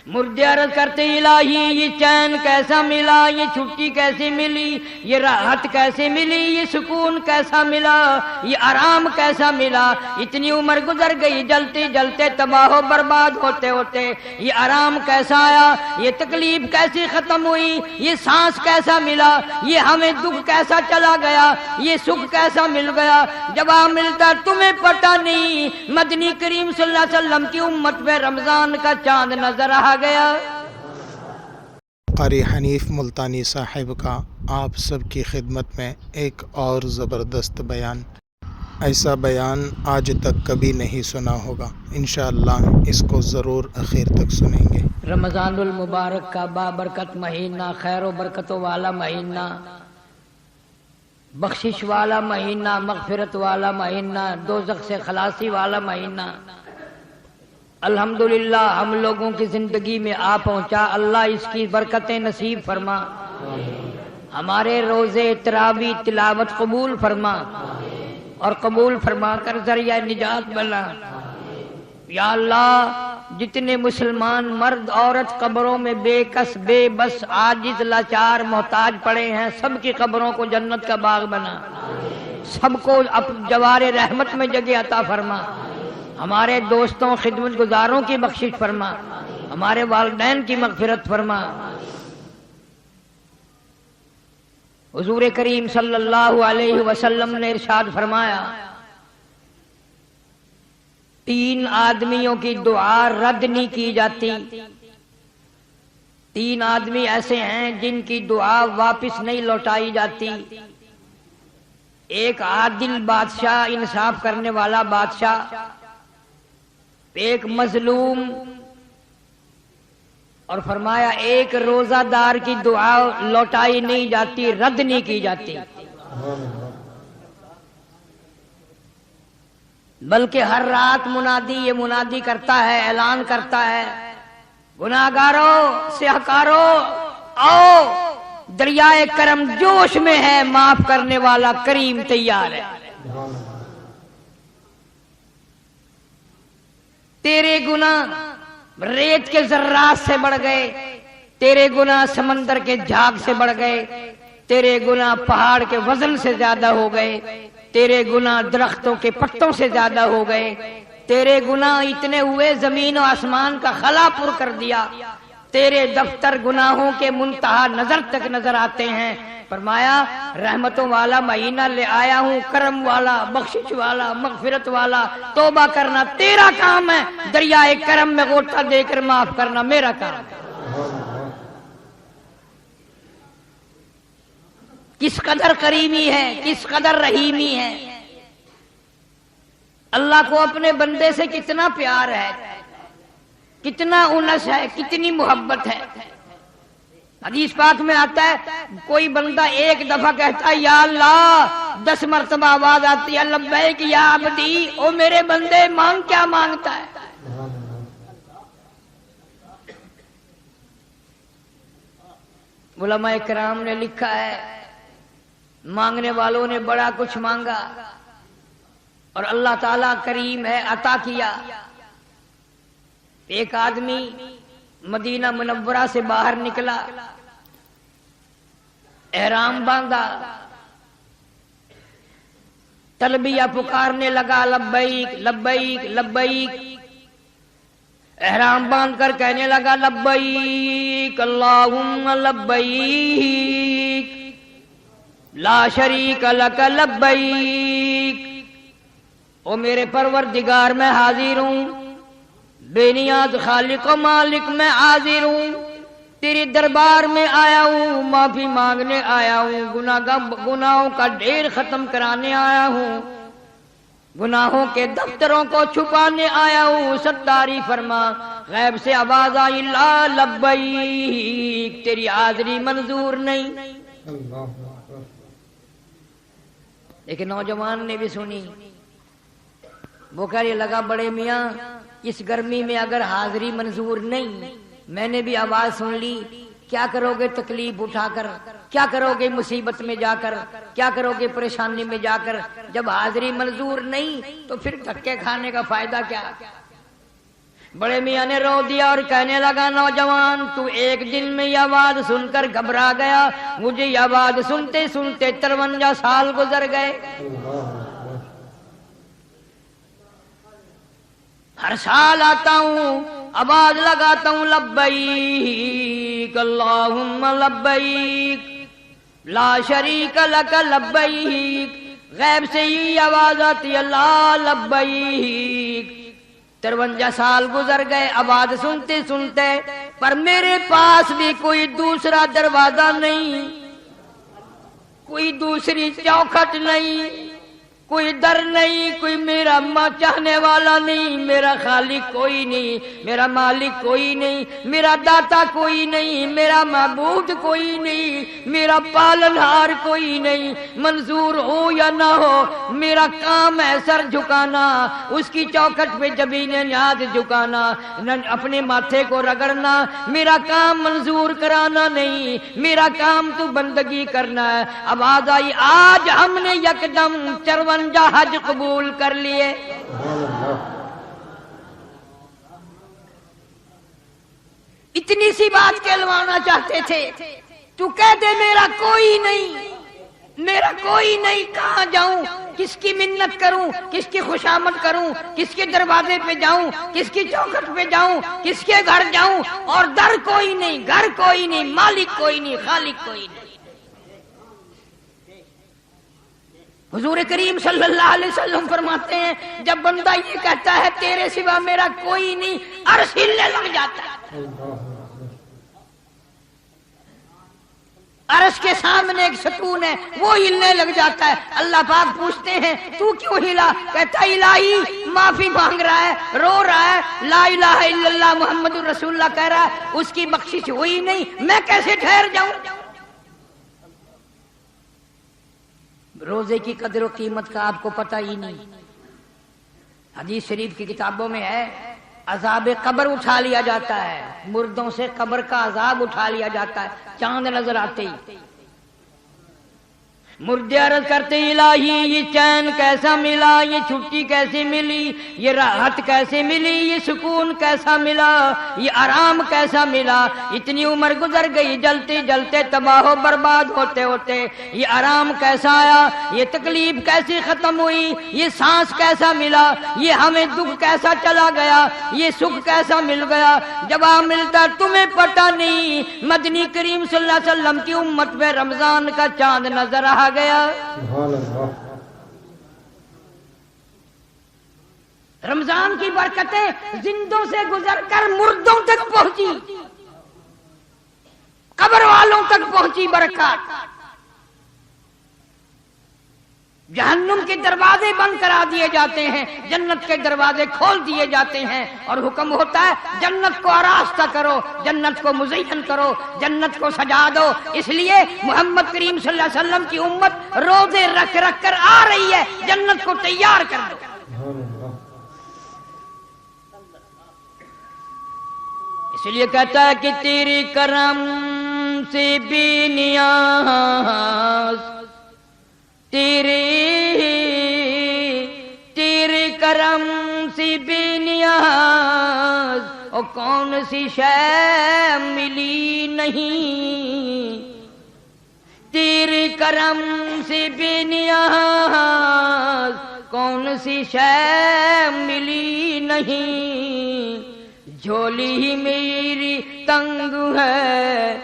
مردے عرض کرتے الہی یہ چین کیسا ملا، یہ چھٹی کیسے ملی، یہ راحت کیسے ملی، یہ سکون کیسا ملا، یہ آرام کیسا ملا، اتنی عمر گزر گئی جلتے جلتے تباہ و برباد ہوتے ہوتے، یہ آرام کیسا آیا، یہ تکلیف کیسی ختم ہوئی، یہ سانس کیسا ملا، یہ ہمیں دکھ کیسا چلا گیا، یہ سکھ کیسا مل گیا۔ جواب ملتا تمہیں پتہ نہیں، مدنی کریم صلی اللہ علیہ وسلم کی امت پہ رمضان کا چاند نظر آ گیا۔ قاری حنیف ملتانی صاحب کا آپ سب کی خدمت میں ایک اور زبردست بیان، ایسا بیان آج تک کبھی نہیں سنا ہوگا، انشاءاللہ اس کو ضرور اخیر تک سنیں گے۔ رمضان المبارک کا بابرکت مہینہ، خیر و برکتوں والا مہینہ، بخشش والا مہینہ، مغفرت والا مہینہ، دوزخ سے خلاصی والا مہینہ، الحمدللہ ہم لوگوں کی زندگی میں آ پہنچا۔ اللہ اس کی برکتیں نصیب فرما، ہمارے روزے تراویح تلاوت قبول فرما اور قبول فرما کر ذریعہ نجات بنا۔ یا اللہ جتنے مسلمان مرد عورت قبروں میں بے کس بے بس عاجز لاچار محتاج پڑے ہیں، سب کی قبروں کو جنت کا باغ بنا، سب کو جوار رحمت میں جگہ عطا فرما، ہمارے دوستوں خدمت گزاروں کی بخشش فرما، ہمارے والدین کی مغفرت فرما۔ حضور کریم صلی اللہ علیہ وسلم نے ارشاد فرمایا 3 آدمیوں کی دعا رد نہیں کی جاتی، 3 آدمی ایسے ہیں جن کی دعا واپس نہیں لوٹائی جاتی۔ ایک عادل بادشاہ، انصاف کرنے والا بادشاہ، ایک مظلوم، اور فرمایا ایک روزہ دار کی دعا لوٹائی نہیں جاتی، رد نہیں کی جاتی، بلکہ ہر رات منادی یہ منادی کرتا ہے، اعلان کرتا ہے گناہگاروں سیاہکاروں آؤ، دریائے کرم جوش میں ہے، معاف کرنے والا کریم تیار ہے۔ تیرے گناہ ریت کے ذرات سے بڑھ گئے، تیرے گناہ سمندر کے جھاگ سے بڑھ گئے، تیرے گناہ پہاڑ کے وزن سے زیادہ ہو گئے، تیرے گناہ درختوں کے پتوں سے زیادہ ہو گئے، تیرے گناہ اتنے ہوئے زمین و آسمان کا خلا پر کر دیا، تیرے دفتر گناہوں کے منتہا نظر تک نظر آتے ہیں۔ فرمایا رحمتوں والا مہینہ لے آیا ہوں، کرم والا، بخشش والا، مغفرت والا، توبہ کرنا تیرا کام ہے، دریائے کرم میں غوطہ دے کر معاف کرنا میرا کام ہے۔ کس قدر کریمی ہے، کس قدر رحیمی ہے، اللہ کو اپنے بندے سے کتنا پیار ہے، کتنا انس ہے، کتنی محبت ہے۔ حدیث پاک میں آتا ہے کوئی بندہ ایک دفعہ کہتا ہے یا اللہ، 10 مرتبہ آواز آتی ہے لبیک یا عبدی، او میرے بندے مانگ، کیا مانگتا ہے؟ علماء کرام نے لکھا ہے مانگنے والوں نے بڑا کچھ مانگا اور اللہ تعالیٰ کریم ہے، عطا کیا۔ ایک آدمی مدینہ منورہ سے باہر نکلا، احرام باندھا، تلبیہ پکارنے لگا لبیک لبیک لبیک، احرام باندھ کر کہنے لگا لبیک اللہم لبیک لا شریک لک لبیک، او میرے پروردگار میں حاضر ہوں، بے نیاز خالق و مالک میں حاضر ہوں، تیرے دربار میں آیا ہوں، معافی مانگنے آیا ہوں، گناہوں کا ڈھیر ختم کرانے آیا ہوں، گناہوں کے دفتروں کو چھپانے آیا ہوں، ستاری فرما۔ غیب سے آواز آئی لا لبیک، تیری حاضری منظور نہیں۔ لیکن نوجوان نے بھی سنی، وہ کہنے لگا بڑے میاں اس گرمی میں اگر حاضری منظور نہیں، میں نے بھی آواز سن لی، کیا کرو گے تکلیف اٹھا کر، کیا کرو گے مصیبت میں جا کر، کیا کرو گے پریشانی میں جا کر، جب حاضری منظور نہیں تو پھر دھکے کھانے کا فائدہ کیا؟ بڑے میاں نے رو دیا اور کہنے لگا نوجوان تو ایک دن میں یہ آواز سن کر گھبرا گیا، مجھے یہ آواز سنتے سنتے 53 سال گزر گئے۔ ہر سال آتا ہوں آواز لگاتا ہوں لبیک اللہم لبیک لا شریک لک لبیک، غیب سے ہی آواز آتی اللہ لبیک۔ 53 سال گزر گئے آواز سنتے سنتے، پر میرے پاس بھی کوئی دوسرا دروازہ نہیں، کوئی دوسری چوکھٹ نہیں، کوئی در نہیں، کوئی میرا چاہنے والا نہیں، میرا خالق کوئی نہیں، میرا مالک کوئی نہیں، میرا داتا کوئی نہیں، میرا معبود کوئی نہیں، میرا پالنہار کوئی نہیں۔ منظور ہو یا نہ ہو میرا کام ہے سر جھکانا، اس کی چوکھٹ پہ جبین نیاز جھکانا، اپنے ماتھے کو رگڑنا، میرا کام منظور کرانا نہیں، میرا کام تو بندگی کرنا ہے۔ آواز آئی آج ہم نے یکدم 54 حج قبول کر لیے۔ اتنی سی بات کہلوانا چاہتے تھے، تو کہہ دے میرا کوئی نہیں، میرا کوئی نہیں، کہاں جاؤں، کس کی منت کروں، کس کی خوشامد کروں، کس کے دروازے پہ جاؤں، کس کی چوکھٹ پہ جاؤں، کس کے گھر جاؤں، اور در کوئی نہیں، گھر کوئی نہیں، مالک کوئی نہیں، خالق کوئی نہیں۔ حضور کریم صلی اللہ علیہ وسلم فرماتے ہیں جب بندہ یہ کہتا ہے تیرے سوا میرا کوئی نہیں، عرش ہلنے لگ جاتا ہے۔ عرش کے سامنے ایک ستون ہے وہ ہلنے لگ جاتا ہے۔ اللہ پاک پوچھتے ہیں تو کیوں ہلا؟ کہتا الہی معافی مانگ رہا ہے، رو رہا ہے، لا الہ الا اللہ محمد رسول اللہ کہہ رہا ہے، اس کی بخشش ہوئی نہیں، میں کیسے ٹھہر جاؤں؟ روزے کی قدر و قیمت کا آپ کو پتہ ہی نہیں۔ حدیث شریف کی کتابوں میں ہے عذاب قبر اٹھا لیا جاتا ہے، مردوں سے قبر کا عذاب اٹھا لیا جاتا ہے چاند نظر آتے ہی۔ مردے عرض کرتے الہی یہ چین کیسا ملا، یہ چھٹی کیسے ملی، یہ راحت کیسے ملی، یہ سکون کیسا ملا، یہ آرام کیسا ملا، اتنی عمر گزر گئی جلتے جلتے تباہ و برباد ہوتے ہوتے، یہ آرام کیسا آیا، یہ تکلیف کیسی ختم ہوئی، یہ سانس کیسا ملا، یہ ہمیں دکھ کیسا چلا گیا، یہ سکھ کیسا مل گیا۔ جواب ملتا تمہیں پتہ نہیں، مدنی کریم صلی اللہ علیہ وسلم کی امت پہ رمضان کا چاند نظر آ گیا۔ رمضان کی برکتیں زندوں سے گزر کر مردوں تک پہنچی، قبر والوں تک پہنچی برکات۔ جہنم کے دروازے بند کرا دیے جاتے ہیں، جنت کے دروازے کھول دیے جاتے ہیں، اور حکم ہوتا ہے جنت کو آراستہ کرو، جنت کو مزین کرو، جنت کو سجا دو۔ اس لیے محمد کریم صلی اللہ علیہ وسلم کی امت روزے رکھ رکھ کر آ رہی ہے، جنت کو تیار کر دو۔ اس لیے کہتا ہے کہ تیری کرم سے بے نیاز، تیرے کرم سے بے نیاز، اور کون سی شے ملی نہیں، تیرے کرم سے بے نیاز، کون سی شے ملی نہیں۔ جھولی ہی میری تنگ ہے،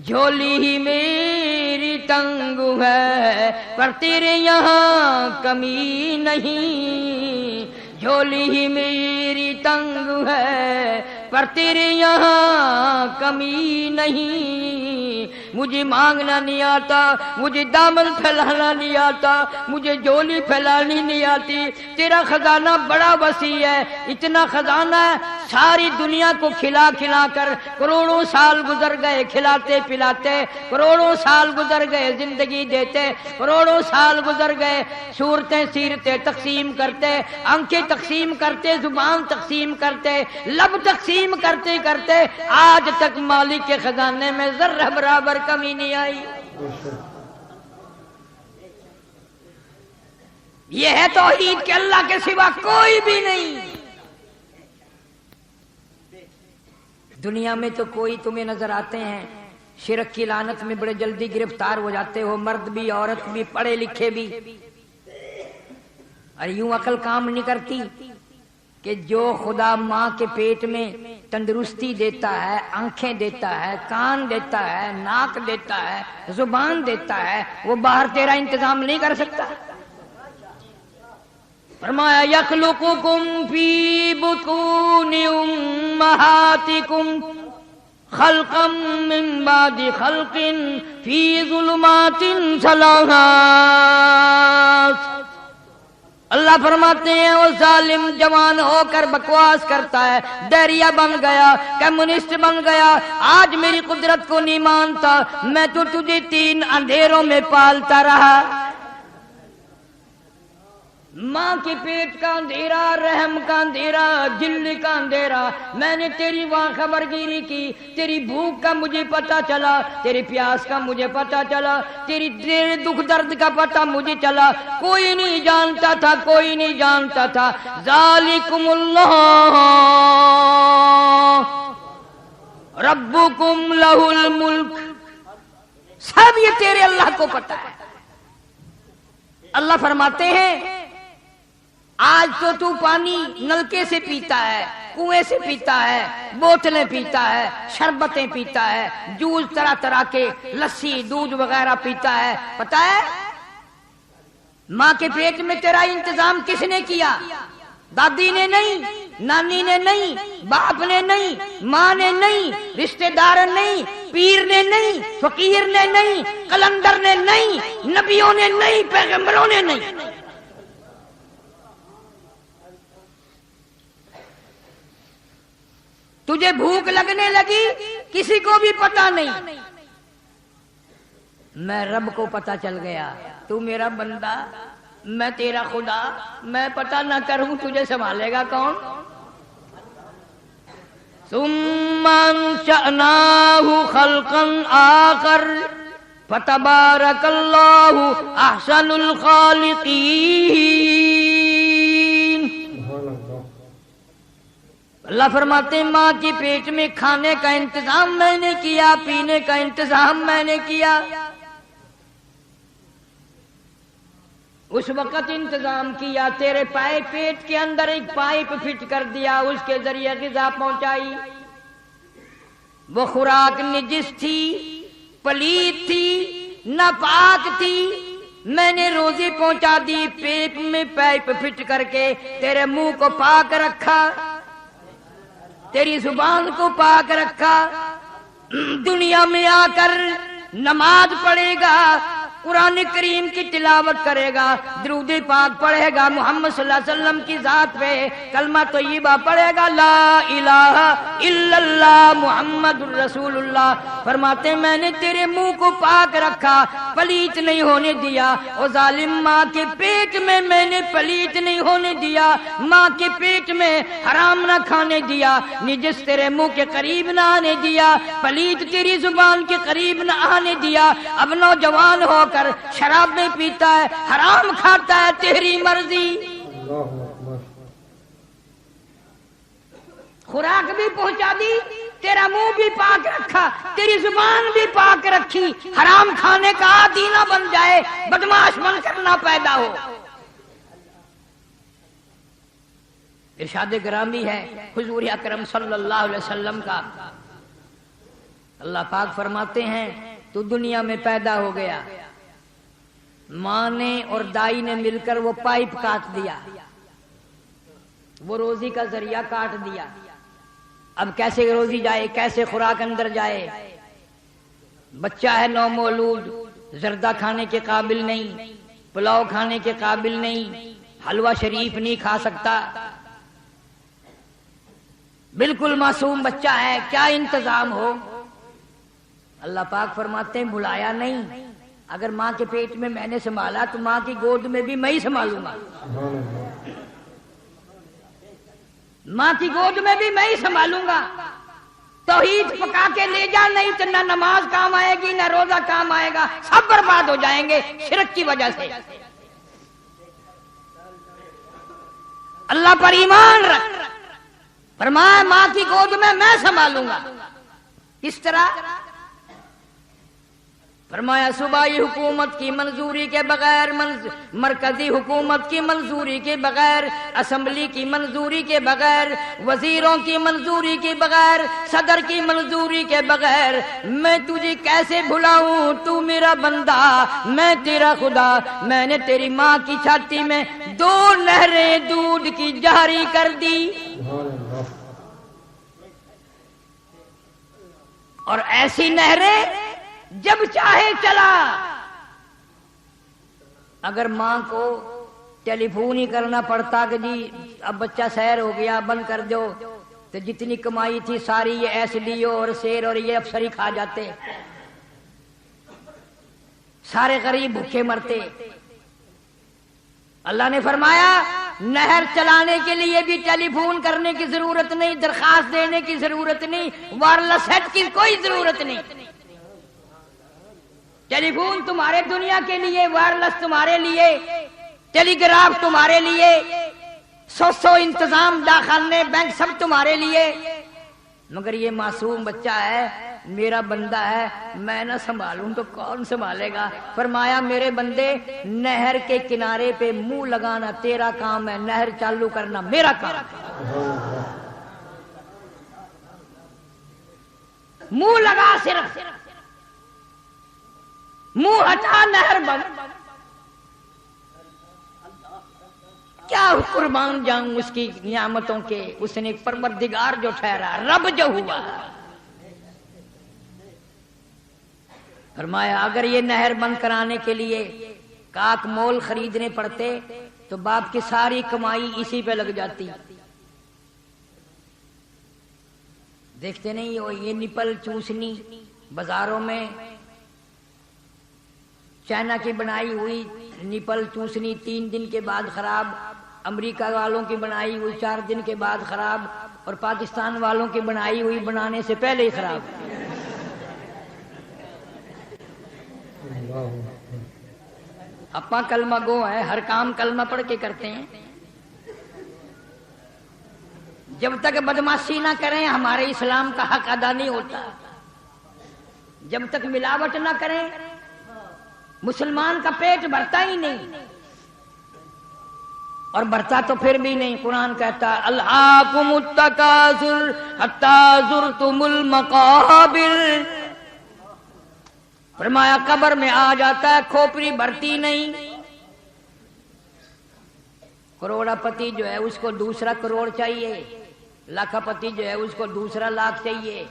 جھولی ہی میری تنگ ہے، پر تیرے یہاں کمی نہیں، جھولی ہی میری تنگ ہے، پر تیرے یہاں کمی نہیں۔ مجھے مانگنا نہیں آتا، مجھے دامن پھیلانا نہیں آتا، مجھے جھولی پھیلانی نہیں آتی، تیرا خزانہ بڑا وسیع ہے، اتنا خزانہ ہے ساری دنیا کو کھلا کھلا کر کروڑوں سال گزر گئے کھلاتے پلاتے، کروڑوں سال گزر گئے زندگی دیتے، کروڑوں سال گزر گئے صورتیں سیرتیں تقسیم کرتے، آنکھیں تقسیم کرتے، زبان تقسیم کرتے، لب تقسیم کرتے کرتے، آج تک مالک کے خزانے میں ذرہ برابر کمی نہیں آئی۔ یہ ہے توحید کہ اللہ کے سوا کوئی بھی نہیں، دنیا میں تو کوئی تمہیں نظر آتے ہیں شرک کی لعنت میں بڑے جلدی گرفتار ہو جاتے ہو، مرد بھی عورت بھی پڑھے لکھے بھی، اور یوں عقل کام نہیں کرتی کہ جو خدا ماں کے پیٹ میں تندرستی دیتا ہے، آنکھیں دیتا ہے، کان دیتا ہے، ناک دیتا ہے، زبان دیتا ہے، وہ باہر تیرا انتظام نہیں کر سکتا؟ فرمایا یخلقکم فی بطون امہاتکم خلقا من بعد خلق فی ظلمات ثلاث۔ اللہ فرماتے ہیں وہ ظالم جوان ہو کر بکواس کرتا ہے، ڈیریا بن گیا، کمیونسٹ بن گیا، آج میری قدرت کو نہیں مانتا، میں تو تجھے 3 اندھیروں میں پالتا رہا۔ ماں کے پیٹ کا اندھیرا، رحم کا اندھیرا، جلد کا اندھیرا، میں نے تیری وہاں خبر گیری کی، تیری بھوک کا مجھے پتا چلا، تیری پیاس کا مجھے پتا چلا، تیرے دکھ درد کا پتا مجھے چلا، کوئی نہیں جانتا تھا، کوئی نہیں جانتا تھا۔ ذالکم اللہ ربکم لہ الملک، سب یہ تیرے اللہ کو پتا ہے۔ اللہ فرماتے ہیں آج تو پانی نلکے سے پیتا ہے، کنویں سے پیتا ہے، بوتلیں پیتا ہے، شربتیں پیتا ہے، جوس طرح طرح کے، لسی دودھ وغیرہ پیتا ہے، پتا ہے ماں کے پیٹ میں تیرا انتظام کس نے کیا؟ دادی نے نہیں، نانی نے نہیں، باپ نے نہیں، ماں نے نہیں، رشتہ دار نہیں، پیر نے نہیں، فقیر نے نہیں، قلندر نے نہیں، نبیوں نے نہیں، پیغمبروں نے نہیں۔ تجھے بھوک لگنے لگی کسی کو بھی پتا نہیں، میں رب کو پتا چل گیا، تو میرا بندہ، میں تیرا خدا، میں پتا نہ کروں تجھے سنبھالے گا کون؟ ثم انشأناه خلقا آخر فتبارک اللہ احسن الخالقین۔ اللہ فرماتے ہیں ماں کے پیٹ میں کھانے کا انتظام میں نے کیا، پینے کا انتظام میں نے کیا، اس وقت انتظام کیا، تیرے پیٹ کے اندر ایک پائپ فٹ کر دیا، اس کے ذریعے غذا پہنچائی۔ وہ خوراک نجس تھی، پلید تھی، ناپاک تھی، میں نے روزی پہنچا دی، پیٹ میں پائپ فٹ کر کے تیرے منہ کو پاک رکھا، تیری زبان کو پاک رکھا۔ دنیا میں آ کر نماز پڑھے گا، قرآن کریم کی تلاوت کرے گا، درود پاک پڑھے گا محمد صلی اللہ علیہ وسلم کی ذات پہ، کلمہ طیبہ پڑھے گا، لا الہ الا اللہ محمد الرسول اللہ۔ فرماتے ہیں میں نے تیرے منہ کو پاک رکھا، پلیت نہیں ہونے دیا۔ او ظالم، ماں کے پیٹ میں نے پلیت نہیں ہونے دیا، ماں کے پیٹ میں حرام نہ کھانے دیا، نجس تیرے منہ کے قریب نہ آنے دیا، پلیت تیری زبان کے قریب نہ آنے دیا۔ اب نوجوان ہو کر شراب میں پیتا ہے، حرام کھاتا ہے، تیری مرضی۔ خوراک بھی پہنچا دی، تیرا منہ بھی پاک رکھا، تیری زبان بھی پاک رکھی، حرام کھانے کا عادی نہ بن جائے، بدماش بن کر نہ پیدا ہو۔ ارشاد گرامی ہے حضور اکرم صلی اللہ علیہ وسلم کا، اللہ پاک فرماتے ہیں تو دنیا میں پیدا ہو گیا، ماں نے اور دائی نے مل کر وہ پائپ کاٹ دیا، وہ روزی کا ذریعہ کاٹ دیا۔ اب کیسے روزی جائے، کیسے خوراک اندر جائے؟ بچہ ہے نومولود، زردہ کھانے کے قابل نہیں، پلاؤ کھانے کے قابل نہیں، حلوہ شریف نہیں کھا سکتا، بالکل معصوم بچہ ہے، کیا انتظام ہو؟ اللہ پاک فرماتے ہیں بلایا نہیں، اگر ماں کے پیٹ میں نے سنبھالا تو ماں کی گود میں بھی میں ہی سنبھالوں گا، ماں کی گود میں بھی میں ہی سنبھالوں گا۔ توحید پکا کے لے جا، نہیں تو نہ نماز کام آئے گی، نہ روزہ کام آئے گا، سب برباد ہو جائیں گے شرک کی وجہ سے۔ اللہ پر ایمان رکھ، فرمایا ماں کی گود میں سنبھالوں گا۔ کس طرح؟ فرمایا صوبائی حکومت کی منظوری کے بغیر، مرکزی حکومت کی منظوری کے بغیر، اسمبلی کی منظوری کے بغیر، وزیروں کی منظوری کے بغیر، صدر کی منظوری کے بغیر میں تجھے کیسے بھلاؤں؟ تو میرا بندہ، میں تیرا خدا۔ میں نے تیری ماں کی چھاتی میں 2 نہریں دودھ کی جاری کر دی، اور ایسی نہریں جب چاہے چلا۔ اگر ماں کو ٹیلی فون ہی کرنا پڑتا کہ جی اب بچہ سیر ہو گیا بند کر دو، تو جتنی کمائی تھی ساری یہ ایس ڈی او اور سیر اور یہ افسر ہی کھا جاتے، سارے غریب بھوکے مرتے۔ اللہ نے فرمایا نہر چلانے کے لیے بھی ٹیلی فون کرنے کی ضرورت نہیں، درخواست دینے کی ضرورت نہیں، وائرلیس سیٹ کی کوئی ضرورت نہیں۔ ٹیلی فون تمہارے دنیا کے لیے، وائرلیس تمہارے لیے، ٹیلی گراف تمہارے لیے، 100 انتظام داخلے بینک سب تمہارے لیے، مگر یہ معصوم بچہ ہے، میرا بندہ ہے، میں نہ سنبھالوں تو کون سنبھالے گا؟ فرمایا میرے بندے نہر کے کنارے پہ منہ لگانا تیرا کام ہے، نہر چالو کرنا میرا کام ہے۔ منہ لگا، صرف منہ ہٹا، نہر بند۔ کیا قربان جاؤں اس کی نعمتوں کے، اس نے پروردگار جو ٹھہرا، رب جو ہوا۔ فرمایا اگر یہ نہر بند کرانے کے لیے کاک مول خریدنے پڑتے تو باپ کی ساری کمائی اسی پہ لگ جاتی۔ دیکھتے نہیں ہو یہ نپل چوسنی بازاروں میں، چائنا کی بنائی ہوئی نپل چوسنی 3 دن کے بعد خراب، امریکہ والوں کی بنائی ہوئی 4 دن کے بعد خراب، اور پاکستان والوں کی بنائی ہوئی بنانے سے پہلے ہی خراب۔ اپا کلمہ گو ہے، ہر کام کلمہ پڑھ کے کرتے ہیں۔ جب تک بدماشی نہ کریں ہمارے اسلام کا حق ادا نہیں ہوتا، جب تک ملاوٹ نہ کریں مسلمان کا پیٹ بھرتا ہی نہیں، اور بھرتا تو پھر بھی نہیں۔ قرآن کہتا ہے الہاکم التکاثر حتی زرتم المقابر، فرمایا قبر میں آ جاتا ہے کھوپڑی بھرتی نہیں۔ کروڑا پتی جو ہے اس کو دوسرا کروڑ چاہیے، لاکھا پتی جو ہے اس کو دوسرا لاکھ چاہیے،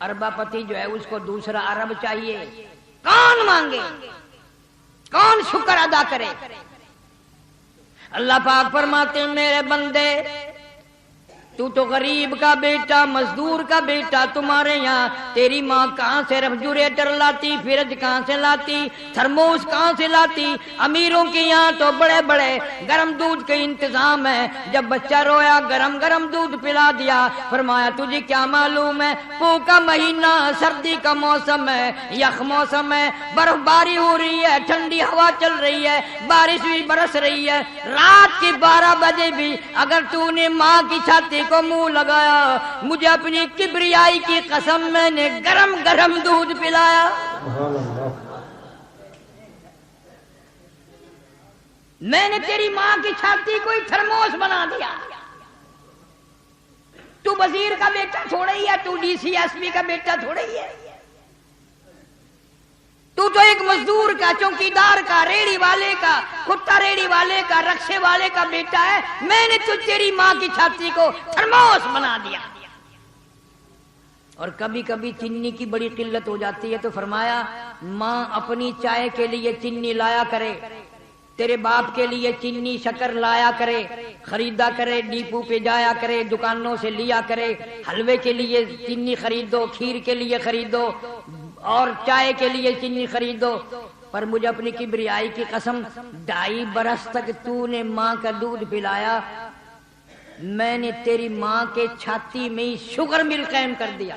اربا پتی جو ہے اس کو دوسرا ارب چاہیے۔ کون مانگے، کون شکر ادا کرے؟ اللہ پاک فرماتے ہیں میرے بندے تو غریب کا بیٹا، مزدور کا بیٹا، تمہارے یہاں تیری ماں کہاں سے ریفریجریٹر لاتی، فریج کہاں سے لاتی، تھرموس کہاں سے لاتی؟ امیروں کے یہاں تو بڑے بڑے گرم دودھ کے انتظام ہے، جب بچہ رویا گرم گرم دودھ پلا دیا۔ فرمایا تجھے کیا معلوم ہے پو کا مہینہ، سردی کا موسم ہے، یخ موسم ہے، برف باری ہو رہی ہے، ٹھنڈی ہوا چل رہی ہے، بارش بھی برس رہی ہے، رات کے 12 بجے بھی اگر تو نے ماں کی چھاتی کو منہ لگایا، مجھے اپنی کبریائی کی قسم میں نے گرم گرم دودھ پلایا۔ میں نے تیری ماں کی چھاتی کو ہی تھرموس بنا دیا۔ تو وزیر کا بیٹا تھوڑا ہی ہے، تو ڈی سی ایس پی کا بیٹا تھوڑا ہی ہے، تو ایک مزدور کا، چوکیدار کا، ریڑی والے کا، کتا ریڑی والے کا، رکشے والے کا بیٹا ہے۔ میں نے تیری ماں کی چھاتی کو تھرموس بنا دیا۔ اور کبھی کبھی چینی کی بڑی قلت ہو جاتی ہے تو فرمایا ماں اپنی چائے کے لیے چینی لایا کرے، تیرے باپ کے لیے چینی شکر لایا کرے، خریدا کرے، ڈیپو پہ جایا کرے، دکانوں سے لیا کرے، حلوے کے لیے چینی خریدو، کھیر کے لیے خریدو، اور چائے کے لیے چینی خریدو۔ پر مجھے اپنی کبریائی کی قسم 2.5 برس تک تو نے ماں کا دودھ پلایا، میں نے تیری ماں کے چھاتی میں ہی شوگر مل قائم کر دیا،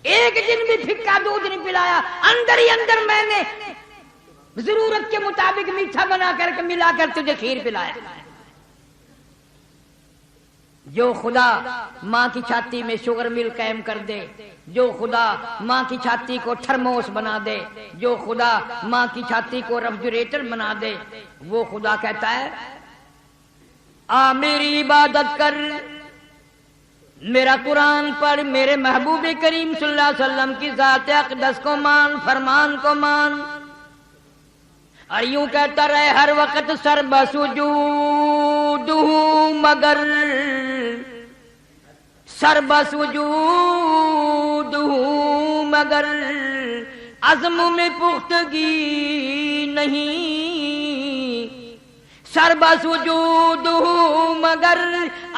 ایک دن بھی پھکا دودھ نہیں پلایا، اندر ہی اندر میں نے ضرورت کے مطابق میٹھا بنا کر کے ملا کر تجھے کھیر پلایا۔ جو خدا ماں کی چھاتی میں شوگر مل قائم کر دے، جو خدا ماں کی چھاتی کو تھرموس بنا دے، جو خدا ماں کی چھاتی کو ریفریجریٹر بنا دے، وہ خدا کہتا ہے آ میری عبادت کر، میرا قرآن پڑھ، میرے محبوب کریم صلی اللہ علیہ وسلم کی ذات اقدس کو مان، فرمان کو مان، اور یوں کہتا رہے ہر وقت سر بسجود ہوں مگر، سر بسجود ہوں مگر عزم میں پختگی نہیں، سر بسجود ہوں مگر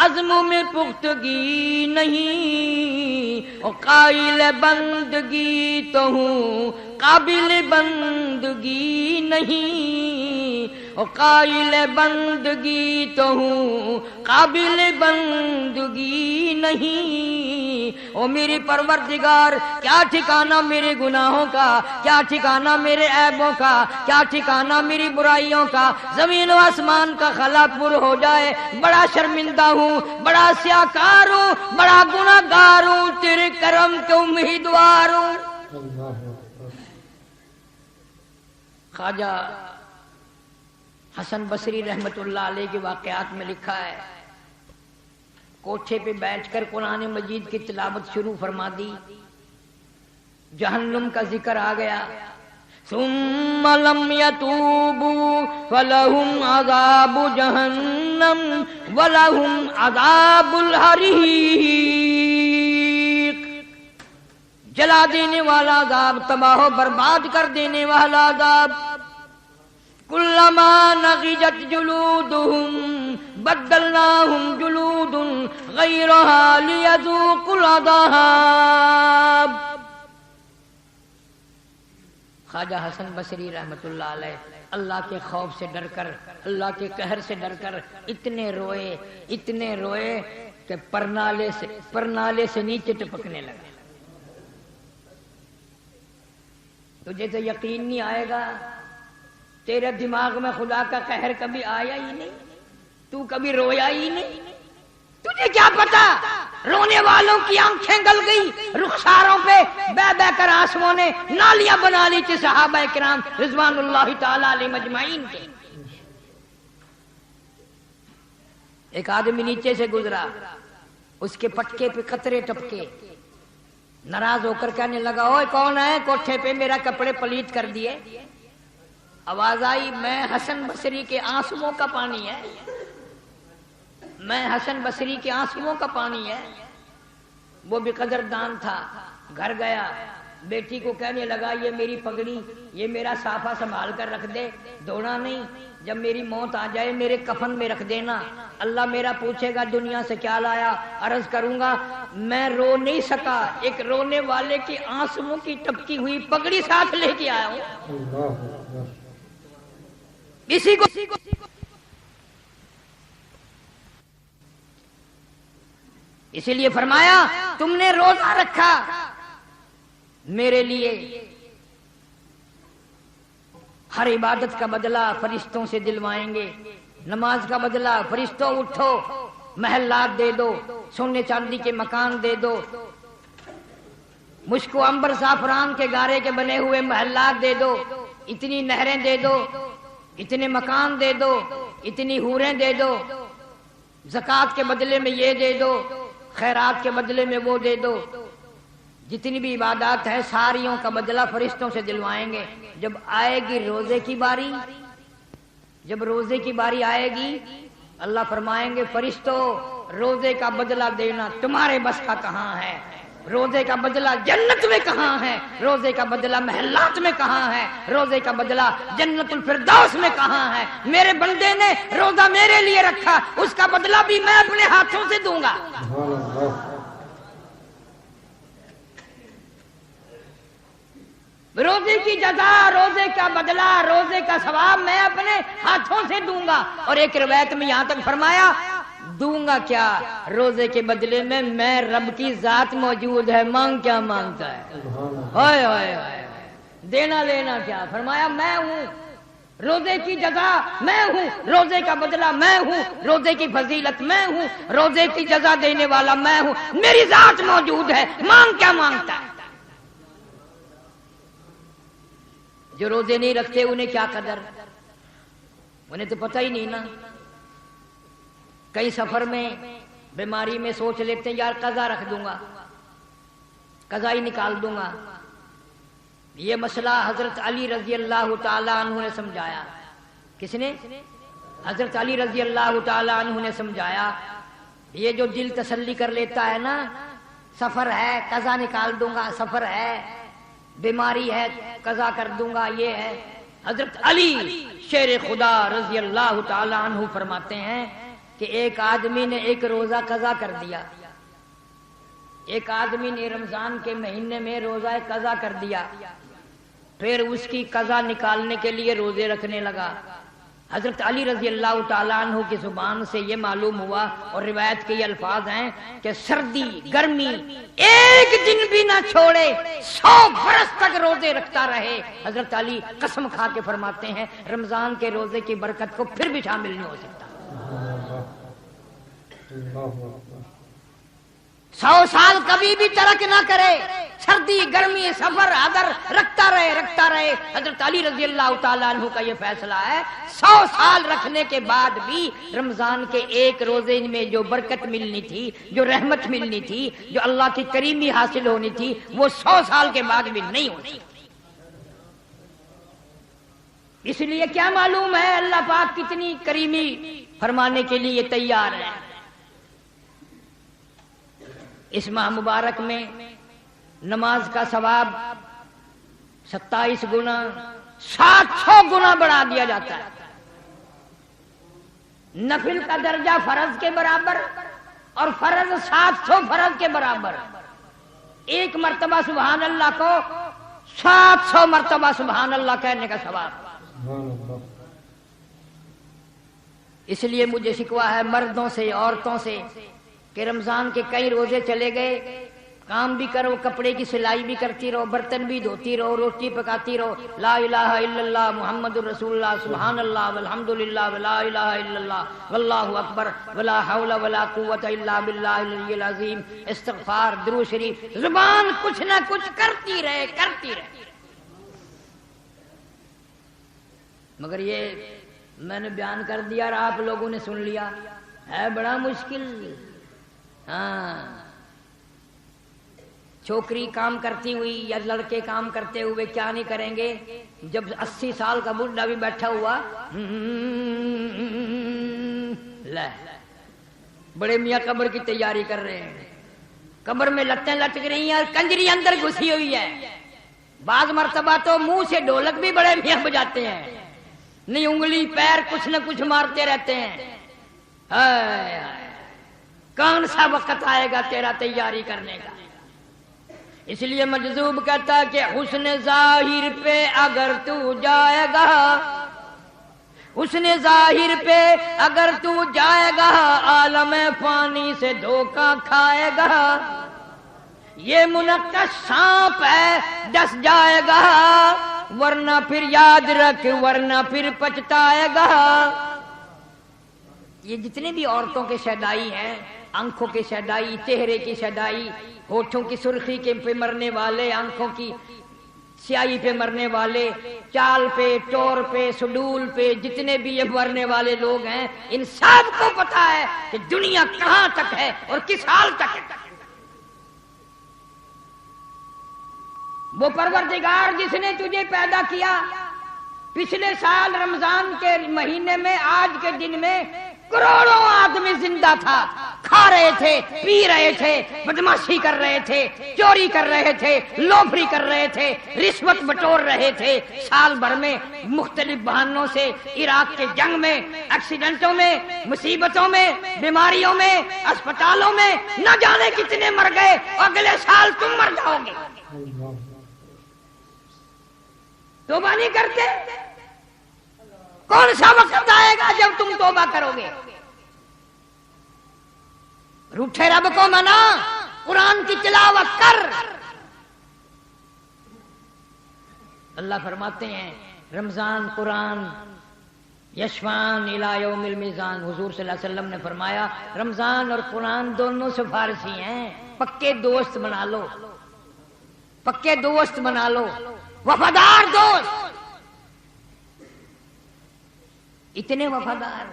عزم میں پختگی نہیں، اور قائل بندگی تو ہوں قابل بندگی نہیں، اور قائل بندگی تو ہوں قابل بندگی نہیں، او میری پروردگار کیا ٹھکانہ میرے گناہوں کا، کیا ٹھکانہ میرے عیبوں کا، کیا ٹھکانہ میری برائیوں کا، زمین و آسمان کا خلا پر ہو جائے، بڑا شرمندہ ہوں، بڑا سیاکار ہوں، بڑا گناہگار ہوں، تیرے کرم کے امیدوار ہوں۔ خواجہ حسن بصری رحمت اللہ علیہ کے واقعات میں لکھا ہے، کوٹھے پہ بیٹھ کر قرآن مجید کی تلاوت شروع فرما دی، جہنم کا ذکر آ گیا، ثم لم يتوبوا فلهم عذاب جہنم ولهم عذاب الحریق، جلا دینے والا عذاب، تباہ و برباد کر دینے والا عذاب، کلما نضجت جلودهم بدلناهم جلود غیرها لیذوقوا العذاب۔ خواجہ حسن بصری رحمت اللہ علیہ اللہ کے خوف سے ڈر کر، اللہ کے قہر سے ڈر کر اتنے روئے کہ پرنالے سے نیچے ٹپکنے لگے۔ تجھے تو یقین نہیں آئے گا، تیرے دماغ میں خدا کا قہر کبھی آیا ہی نہیں، تو کبھی رویا ہی نہیں، تجھے کیا پتا رونے والوں کی آنکھیں گل گئی، رخساروں پہ بہ بہ کر آنسوؤں نے نالیاں بنا لی تھی صحابہ کرام رضوان اللہ تعالی علیہم اجمعین کے۔ ایک آدمی نیچے سے گزرا، اس کے پٹکے پہ قطرے ٹپکے، ناراض ہو کر کہنے لگا اوے کون ہے کوٹھے پہ میرا کپڑے پلیت کر دیے؟ آواز آئی میں حسن بصری کے آنسوؤں کا پانی ہے، میں حسن بصری کے آنسوؤں کا پانی ہے۔ وہ بھی قدردان تھا، گھر گیا، بیٹی کو کہنے لگا یہ میری پگڑی، یہ میرا صافہ سنبھال کر رکھ دے، دھونا نہیں، جب میری موت آ جائے میرے کفن میں رکھ دینا، اللہ میرا پوچھے گا دنیا سے کیا لایا، عرض کروں گا میں رو نہیں سکا، ایک رونے والے کی آنسوؤں کی ٹپکی ہوئی پگڑی ساتھ لے کے آیا ہوں۔ اسی کو اسی لیے فرمایا تم نے روزہ رکھا میرے لیے، ہر عبادت کا بدلہ فرشتوں سے دلوائیں گے، نماز کا بدلہ فرشتوں اٹھو محلات دے دو، سونے چاندی کے مکان دے دو، مشک و عنبر زعفران کے گارے کے بنے ہوئے محلات دے دو، اتنی نہریں دے دو، اتنے مکان دے دو، اتنی حوریں دے دو، زکوٰۃ کے بدلے میں یہ دے دو، خیرات کے بدلے میں وہ دے دو، جتنی بھی عبادات ہے ساریوں کا بدلہ فرشتوں سے دلوائیں گے۔ جب آئے گی روزے کی باری، جب روزے کی باری آئے گی اللہ فرمائیں گے فرشتوں روزے کا بدلہ دینا تمہارے بس کا کہاں ہے، روزے کا بدلہ جنت میں کہاں ہے، روزے کا بدلہ محلات میں کہاں ہے، روزے کا بدلہ جنت الفردوس میں کہاں ہے۔ میرے بندے نے روزہ میرے لیے رکھا، اس کا بدلہ بھی میں اپنے ہاتھوں سے دوں گا۔ روزے کی جزا، روزے کا بدلہ، روزے کا ثواب میں اپنے ہاتھوں سے دوں گا۔ اور ایک روایت میں یہاں تک فرمایا دوں گا کیا، روزے کے بدلے میں رب کی ذات موجود ہے، مانگ کیا مانگتا ہے، ہائے ہائے ہائے، دینا لینا کیا، فرمایا میں ہوں، روزے کی جزا میں ہوں، روزے کا بدلہ میں ہوں، روزے کی فضیلت میں ہوں، روزے کی جزا دینے والا میں ہوں، میری ذات موجود ہے، مانگ کیا مانگتا ہے؟ جو روزے نہیں رکھتے انہیں کیا قدر، انہیں تو پتہ ہی نہیں نا. کئی سفر میں بیماری میں سوچ لیتے ہیں یار قضا رکھ دوں گا، قضا ہی نکال دوں گا. یہ مسئلہ حضرت علی رضی اللہ تعالیٰ عنہ نے سمجھایا. کس نے؟ حضرت علی رضی اللہ تعالیٰ عنہ نے سمجھایا. یہ جو دل تسلی کر لیتا ہے نا، سفر ہے قضا نکال دوں گا، سفر ہے بیماری ہے قضا کر دوں گا، یہ ہے. حضرت علی شیر خدا رضی اللہ تعالیٰ عنہ فرماتے ہیں کہ ایک آدمی نے ایک روزہ قضا کر دیا، ایک آدمی نے رمضان کے مہینے میں روزہ قضا کر دیا، پھر اس کی قضا نکالنے کے لیے روزے رکھنے لگا. حضرت علی رضی اللہ تعالیٰ عنہ کی زبان سے یہ معلوم ہوا، اور روایت کے یہ الفاظ ہیں کہ سردی گرمی ایک دن بھی نہ چھوڑے، 100 برس تک روزے رکھتا رہے. حضرت علی قسم کھا کے فرماتے ہیں رمضان کے روزے کی برکت کو پھر بھی شامل نہیں ہو سکتا. 100 سال کبھی بھی ترک نہ کرے، سردی گرمی سفر حضر رکھتا رہے. حضرت علی رضی اللہ تعالیٰ عنہ کا یہ فیصلہ ہے 100 سال رکھنے کے بعد بھی رمضان کے ایک روزے میں جو برکت ملنی تھی، جو رحمت ملنی تھی، جو اللہ کی کریمی حاصل ہونی تھی، وہ 100 سال کے بعد بھی نہیں ہو سکتی. اس لیے کیا معلوم ہے اللہ پاک کتنی کریمی فرمانے کے لیے تیار ہے. اس ماہ مبارک میں نماز کا ثواب 27 گنا 700 گنا بڑھا دیا جاتا ہے. نفل کا درجہ فرض کے برابر، اور فرض 700 فرض کے برابر. ایک مرتبہ سبحان اللہ کو 700 مرتبہ سبحان اللہ کہنے کا ثواب. اس لیے مجھے شکوہ ہے مردوں سے عورتوں سے کہ رمضان کے کئی روزے چلے گئے، کام بھی کرو، کپڑے کی سلائی بھی کرتی رہو، برتن بھی دھوتی رہو، روٹی پکاتی رہو، لا الہ الا اللہ محمد الرسول اللہ سبحان اللہ والحمد للہ ولا الہ الا اللہ واللہ اکبر ولا حول ولا قوت الا باللہ العلی العظیم، استغفار، درود شریف، زبان کچھ نہ کچھ کرتی رہے. مگر یہ میں نے بیان کر دیا اور آپ لوگوں نے سن لیا، ہے بڑا مشکل. ہاں، چھوکری کام کرتی ہوئی یا لڑکے کام کرتے ہوئے کیا نہیں کریں گے، جب 80 سال کا بڈھا بھی بیٹھا ہوا بڑے میاں قبر کی تیاری کر رہے ہیں، قبر میں لتیں لٹک رہی ہیں اور کنجری اندر گھسی ہوئی ہے. بعض مرتبہ تو منہ سے ڈھولک بھی بڑے میاں بجاتے ہیں، نہیں انگلی پیر کچھ نہ کچھ مارتے رہتے ہیں. کون سا وقت آئے گا تیرا تیاری کرنے کا؟ اس لیے مجذوب کہتا کہ حسن ظاہر پہ اگر تو جائے گا، حسن ظاہر پہ اگر تو جائے گا، عالم فانی سے دھوکہ کھائے گا. یہ منقش سانپ ہے ڈس جائے گا، ورنہ پھر یاد رکھ، ورنہ پھر پچھتائے گا. یہ جتنے بھی عورتوں کے شیدائی ہیں، آنکھوں کی شیدائی، چہرے کی شیدائی، ہونٹوں کی سرخی کے پہ مرنے والے، آنکھوں کی سیاہی پہ مرنے والے، چال پہ، ٹور پہ، سڈول پہ، جتنے بھی یہ مرنے والے لوگ ہیں، ان سب کو پتا ہے کہ دنیا کہاں تک ہے اور کس حال تک ہے. وہ پروردگار جس نے تجھے پیدا کیا، پچھلے سال رمضان کے مہینے میں آج کے دن میں کروڑوں آدمی زندہ تھا، کھا رہے تھے، پی رہے تھے، بدماشی کر رہے تھے، چوری کر رہے تھے، لوفری کر رہے تھے، رشوت بٹور رہے تھے. سال بھر میں مختلف بہانوں سے عراق کے جنگ میں، ایکسیڈنٹوں میں، مصیبتوں میں، بیماریوں میں، اسپتالوں میں نہ جانے کتنے مر گئے، اگلے سال تم مر جاؤ گے. توبہ نہیں کرتے؟ کون سا وقت آئے گا جب تم توبہ کرو گے؟ روٹھے رب کو منا، قرآن کی تلاوت کر. اللہ فرماتے ہیں رمضان قرآن یشفان الی یوم المیزان، حضور صلی اللہ علیہ وسلم نے فرمایا رمضان اور قرآن دونوں سفارشی ہیں، پکے دوست بنا لو، پکے دوست بنا لو، وفادار دوست، اتنے وفادار۔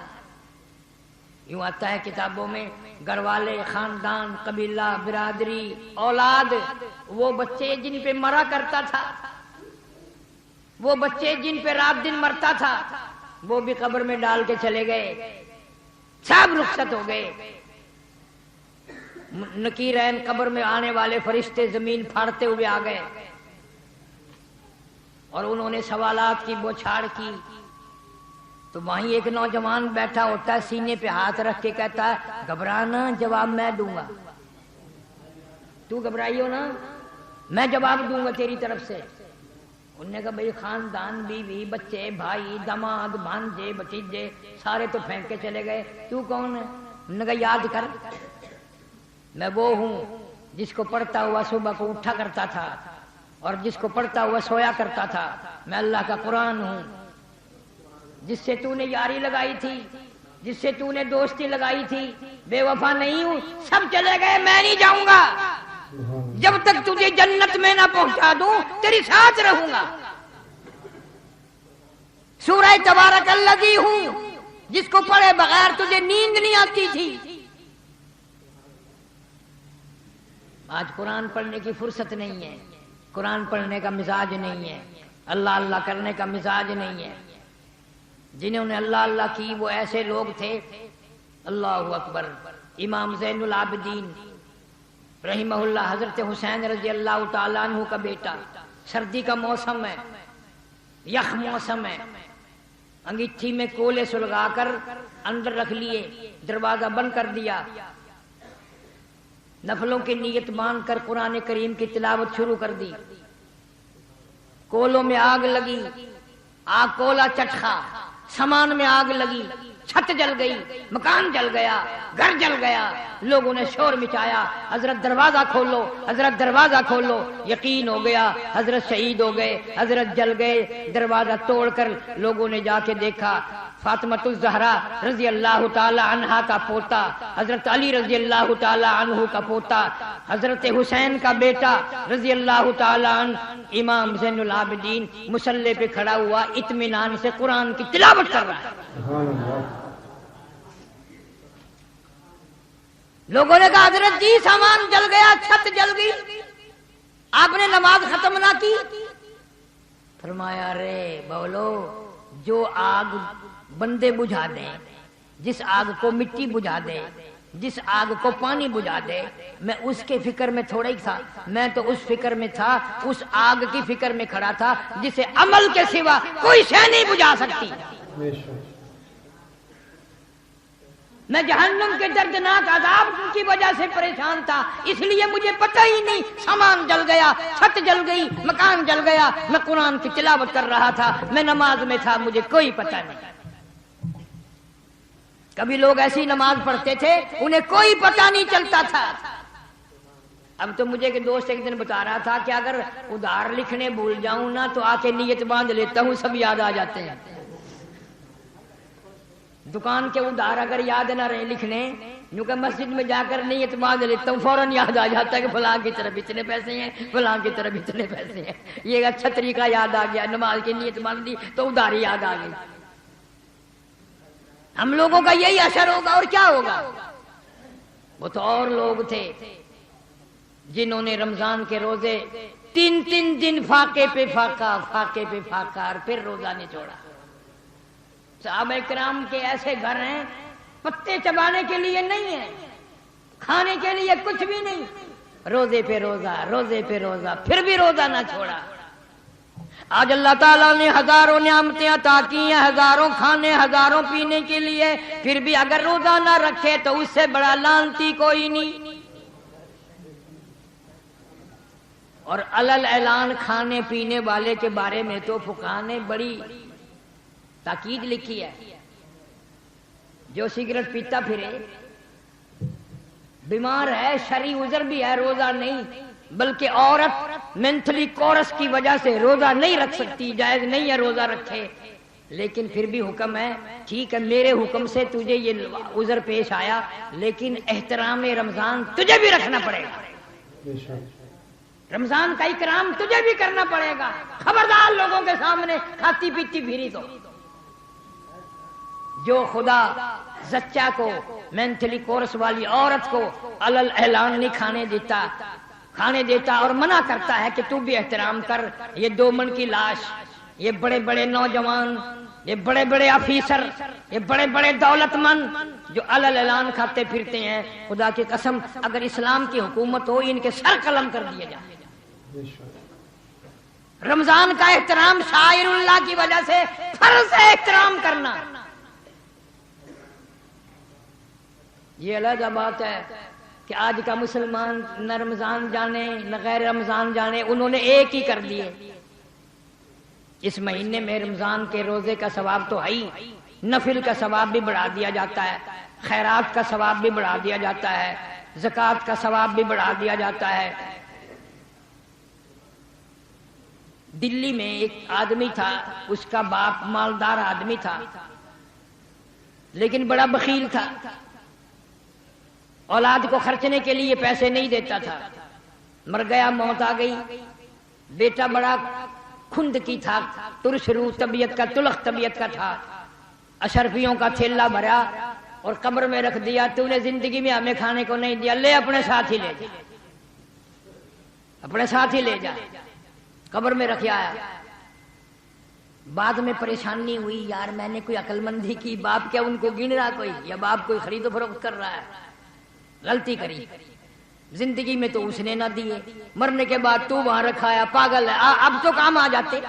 یوں آتا ہے کتابوں میں گھر والے، خاندان، قبیلہ، برادری، اولاد، وہ بچے جن پہ مرا کرتا تھا، وہ بچے جن پہ رات دن مرتا تھا، وہ بھی قبر میں ڈال کے چلے گئے، سب رخصت ہو گئے۔ نکیرین قبر میں آنے والے فرشتے زمین پھاڑتے ہوئے آ گئے اور انہوں نے سوالات کی بوچھاڑ کی، تو وہیں ایک نوجوان بیٹھا ہوتا ہے، سینے پہ ہاتھ رکھ کے کہتا ہے گھبرانا، جواب میں دوں گا، تو گھبرائیو نا، میں جواب دوں گا تیری طرف سے۔ انہوں نے کہا بھئی خاندان، بیوی، بچے، بھائی، داماد، بھانجے، بھتیجے سارے تو پھینک کے چلے گئے، تو کون ہے؟ انہوں نے کہا یاد کر، میں وہ ہوں جس کو پڑھتا ہوا صبح کو اٹھا کرتا تھا اور جس کو پڑھتا ہوا سویا کرتا تھا، میں اللہ کا قرآن ہوں، جس سے تو نے یاری لگائی تھی، جس سے تو نے دوستی لگائی تھی، بے وفا نہیں ہوں، سب چلے گئے، میں نہیں جاؤں گا، جب تک تجھے جنت میں نہ پہنچا دوں تیری ساتھ رہوں گا۔ سورہ تبارک الذی ہوں جس کو پڑھے بغیر تجھے نیند نہیں آتی تھی۔ آج قرآن پڑھنے کی فرصت نہیں ہے، قرآن پڑھنے کا مزاج نہیں ہے، اللہ اللہ کرنے کا مزاج نہیں ہے۔ جنہوں نے اللہ اللہ کی وہ ایسے لوگ تھے، اللہ اکبر، امام زین العابدین رحمہ اللہ، حضرت حسین رضی اللہ تعالیٰ عنہ کا بیٹا، سردی کا موسم ہے، یخ موسم ہے، انگیٹھی میں کولے سلگا کر اندر رکھ لیے، دروازہ بند کر دیا، نفلوں کی نیت باندھ کر قرآن کریم کی تلاوت شروع کر دی۔ کولوں میں آگ لگی، آگ کولا چٹخا، سامان میں آگ لگی، چھت جل گئی، مکان جل گیا، گھر جل گیا، لوگوں نے شور مچایا، حضرت دروازہ کھولو، حضرت دروازہ کھولو، یقین ہو گیا حضرت شہید ہو گئے، حضرت جل گئے۔ دروازہ توڑ کر لوگوں نے جا کے دیکھا، فاطمۃ الزہرا رضی اللہ تعالی عنہا کا پوتا، حضرت علی رضی اللہ تعالی عنہ کا پوتا، حضرت حسین کا بیٹا رضی اللہ تعالی عنہ، امام زین العابدین مصلی پہ کھڑا ہوا، اطمینان سے قرآن کی تلاوت کر رہا ہے۔ لوگوں نے کہا حضرت جی سامان جل گیا، چھت جل گئی، آپ نے نماز ختم نہ کی؟ فرمایا رے بولو، جو آگ بندے بجھا دیں، جس آگ کو مٹی بجھا دے، جس آگ کو پانی بجھا دے، میں اس کے فکر میں تھوڑا ہی تھا، میں تو اس فکر میں تھا، اس آگ کی فکر میں کھڑا تھا جسے عمل کے سوا کوئی شے نہیں بجھا سکتی۔ میں جہنم کے دردناک عذاب کی وجہ سے پریشان تھا، اس لیے مجھے پتہ ہی نہیں، سامان جل گیا، چھت جل گئی، مکان جل گیا، میں قرآن کی تلاوت کر رہا تھا، میں نماز میں تھا، مجھے کوئی پتہ نہیں۔ کبھی لوگ ایسی نماز پڑھتے تھے انہیں کوئی پتہ نہیں چلتا تھا۔ اب تو مجھے ایک دوست ایک دن بتا رہا تھا کہ اگر ادھار لکھنے بھول جاؤں نا تو آ کے نیت باندھ لیتا ہوں، سب یاد آ جاتے ہیں۔ دکان کے ادھار اگر یاد نہ رہے لکھنے، یوں کہ مسجد میں جا کر نیت باندھ لیتا ہوں، فوراً یاد آ جاتا ہے کہ فلاں کی طرف اتنے پیسے ہیں، فلاں کی طرف اتنے پیسے ہیں۔ یہ اچھا طریقہ یاد آ گیا، نماز کی نیت باندھ دی تو ادھاری یاد آ گئی۔ ہم لوگوں کا یہی اثر ہوگا اور کیا ہوگا۔ وہ تو اور لوگ تھے جنہوں نے رمضان کے روزے 3 دن فاقے پہ فاقہ، فاقے پہ فاقہ، اور پھر روزہ نہیں چھوڑا۔ صحابہ کرام کے ایسے گھر ہیں پتے چبانے کے لیے نہیں ہیں، کھانے کے لیے کچھ بھی نہیں، روزے پہ روزہ، روزے پہ روزہ، پھر بھی روزہ نہ چھوڑا۔ آج اللہ تعالیٰ نے ہزاروں نعمتیں عطا کی ہیں، ہزاروں کھانے، ہزاروں پینے کے لیے، پھر بھی اگر روزہ نہ رکھے تو اس سے بڑا لعنتی کوئی نہیں۔ اور علل اعلان کھانے پینے والے کے بارے میں تو فقہاء نے بڑی تاکید لکھی ہے۔ جو سگریٹ پیتا پھرے، بیمار ہے، شرعی عذر بھی ہے، روزہ نہیں، بلکہ عورت مینٹلی کورس کی وجہ سے روزہ نہیں رکھ سکتی، جائز نہیں ہے روزہ رکھے، لیکن پھر بھی حکم ہے، ٹھیک ہے میرے حکم سے تجھے یہ عذر پیش آیا، لیکن احترام رمضان تجھے بھی رکھنا پڑے گا، رمضان کا اکرام تجھے بھی کرنا پڑے گا، خبردار لوگوں کے سامنے کھاتی پیتی پھری تو۔ جو خدا زچہ کو، مینٹلی کورس والی عورت کو علل اعلان نہیں کھانے دیتا اور منع کرتا ہے کہ تو بھی احترام کر، یہ 2 من کی لاش، یہ بڑے بڑے نوجوان، یہ بڑے بڑے آفیسر، یہ بڑے بڑے دولت مند جو علل اعلان کھاتے پھرتے ہیں، خدا کی قسم اگر اسلام کی حکومت ہو ان کے سر قلم کر دیے جائیں۔ رمضان کا احترام شاعر اللہ کی وجہ سے فرض ہے احترام کرنا۔ یہ علیحدہ بات ہے کہ آج کا مسلمان نہ رمضان جانے نہ غیر رمضان جانے، انہوں نے ایک ہی کر دیے۔ اس مہینے میں رمضان کے روزے کا ثواب تو ہے ہی، نفل کا ثواب بھی بڑھا دیا جاتا ہے، خیرات کا ثواب بھی بڑھا دیا جاتا ہے، زکوٰۃ کا ثواب بھی بڑھا دیا جاتا ہے۔ دلی میں ایک آدمی تھا، اس کا باپ مالدار آدمی تھا لیکن بڑا بخیل تھا، اولاد کو خرچنے کے لیے پیسے نہیں دیتا تھا، مر گیا، موت آ گئی، بیٹا بڑا کھند کی تھا، ترش روح طبیعت کا، تلخ طبیعت کا تھا، اشرفیوں کا تھیلا بھرا اور قبر میں رکھ دیا، تو نے زندگی میں ہمیں کھانے کو نہیں دیا، لے اپنے ساتھ ہی لے جا، اپنے ساتھ ہی لے جا، قبر میں رکھ آیا۔ بعد میں پریشانی ہوئی، یار میں نے کوئی عقل مندی کی، باپ کیا ان کو گن رہا کوئی، یا باپ کوئی خرید و فروخت کر رہا ہے، غلطی کری، زندگی میں تو اس نے نہ دیے، مرنے کے بعد تو وہاں رکھایا، پاگل ہے، اب تو کام آ جاتے،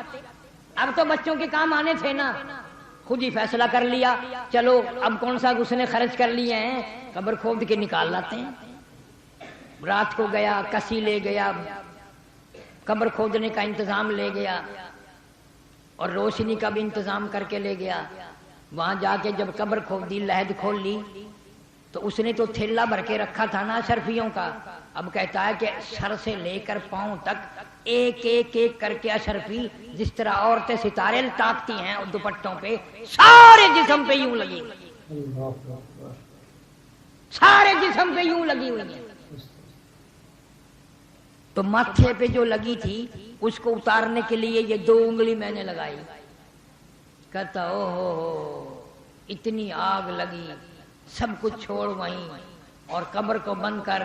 اب تو بچوں کے کام آنے تھے نا، خود ہی فیصلہ کر لیا، چلو اب کون سا اس نے خرچ کر لیے ہیں، قبر کھود کے نکال لاتے ہیں۔ رات کو گیا، کسی لے گیا، قبر کھودنے کا انتظام لے گیا اور روشنی کا بھی انتظام کر کے لے گیا۔ وہاں جا کے جب قبر کھودی، لحد کھول لی تو اس نے تو تھیلا بھر کے رکھا تھا نا اشرفیوں کا، اب کہتا ہے کہ سر سے لے کر پاؤں تک ایک ایک ایک کر کے اشرفی، جس طرح عورتیں ستارے لٹاکتی ہیں اور دوپٹوں پہ، سارے جسم پہ یوں لگی، سارے جسم پہ یوں لگی ہوئی ہیں۔ تو ماتھے پہ جو لگی تھی اس کو اتارنے کے لیے یہ 2 انگلی میں نے لگائی، کہتا او ہو اتنی آگ لگی، سب کچھ چھوڑ وہیں، اور قبر کو بند کر،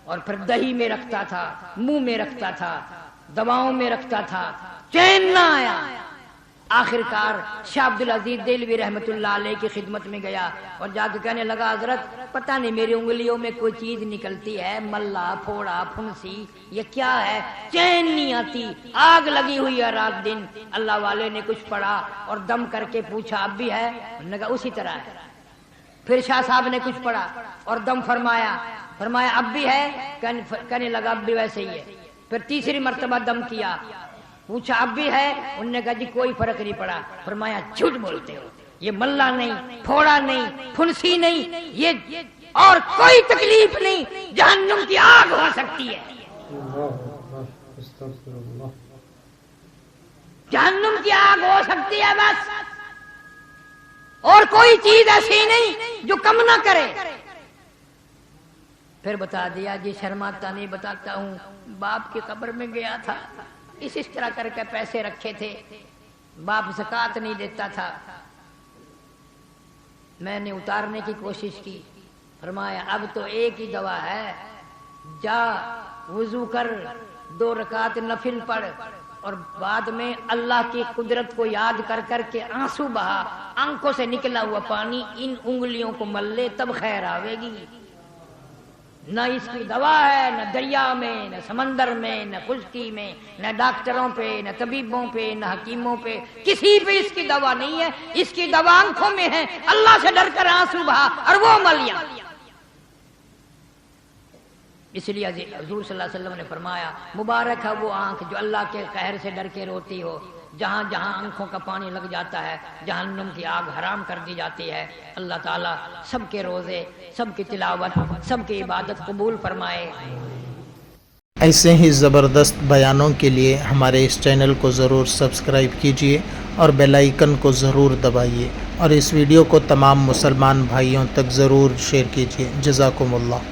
اور پھر دہی میں رکھتا تھا، منہ میں رکھتا تھا، دواؤں میں رکھتا تھا، چین نہ آیا۔ آخر کار شاہ عبدالعزیز دہلوی رحمت اللہ علیہ کی خدمت میں گیا اور جا کے کہنے لگا، حضرت پتہ نہیں میری انگلیوں میں کوئی چیز نکلتی ہے، ملا، پھوڑا، پھنسی، یہ کیا ہے، چین نہیں آتی، آگ لگی ہوئی ہے رات دن۔ اللہ والے نے کچھ پڑھا اور دم کر کے پوچھا اب بھی ہے، انہوں نے کہا اسی طرح ہے۔ پھر شاہ صاحب نے کچھ پڑھا اور دم فرمایا اب بھی ہے، کہنے لگا اب بھی ویسے ہی ہے۔ پھر تیسری مرتبہ دم کیا، پوچھا اب بھی ہے، انہوں نے کہا جی کوئی فرق نہیں پڑا۔ فرمایا جھوٹ بولتے ہو، یہ ملا نہیں، پھوڑا نہیں، پھنسی نہیں، یہ اور کوئی تکلیف نہیں، جہنم کی آگ ہو سکتی ہے، جہنم کی آگ ہو سکتی ہے بس، اور کوئی چیز ایسی نہیں جو کم نہ کرے۔ پھر بتا دیا، جی شرماتا نہیں بتاتا ہوں، باپ کی قبر میں گیا تھا، اس طرح کر کے پیسے رکھے تھے، باپ زکوٰۃ نہیں دیتا تھا، میں نے اتارنے کی کوشش کی۔ فرمایا اب تو ایک ہی دوا ہے، جا وضو کر، 2 رکعت نفل پڑھ، اور بعد میں اللہ کی قدرت کو یاد کر کر کے آنسو بہا، آنکھوں سے نکلا ہوا پانی ان انگلیوں کو مل لے، تب خیر آوے گی۔ نہ اس کی دوا ہے، نہ دریا میں، نہ سمندر میں، نہ خشکی میں، نہ ڈاکٹروں پہ، نہ طبیبوں پہ، نہ حکیموں پہ، کسی پہ اس کی دوا نہیں ہے، اس کی دوا آنکھوں میں ہے، اللہ سے ڈر کر آنسو بہا اور وہ ملیاں۔ اس لیے حضور صلی اللہ علیہ وسلم نے فرمایا مبارک ہے وہ آنکھ جو اللہ کے قہر سے ڈر کے روتی ہو، جہاں جہاں آنکھوں کا پانی لگ جاتا ہے جہنم کی آگ حرام کر دی جاتی ہے۔ اللہ تعالیٰ سب کے روزے، سب کی تلاوت، سب کی عبادت قبول فرمائے۔ ایسے ہی زبردست بیانوں کے لیے ہمارے اس چینل کو ضرور سبسکرائب کیجیے اور بیل آئیکن کو ضرور دبائیے، اور اس ویڈیو کو تمام مسلمان بھائیوں تک ضرور شیئر کیجیے۔ جزاکم اللہ۔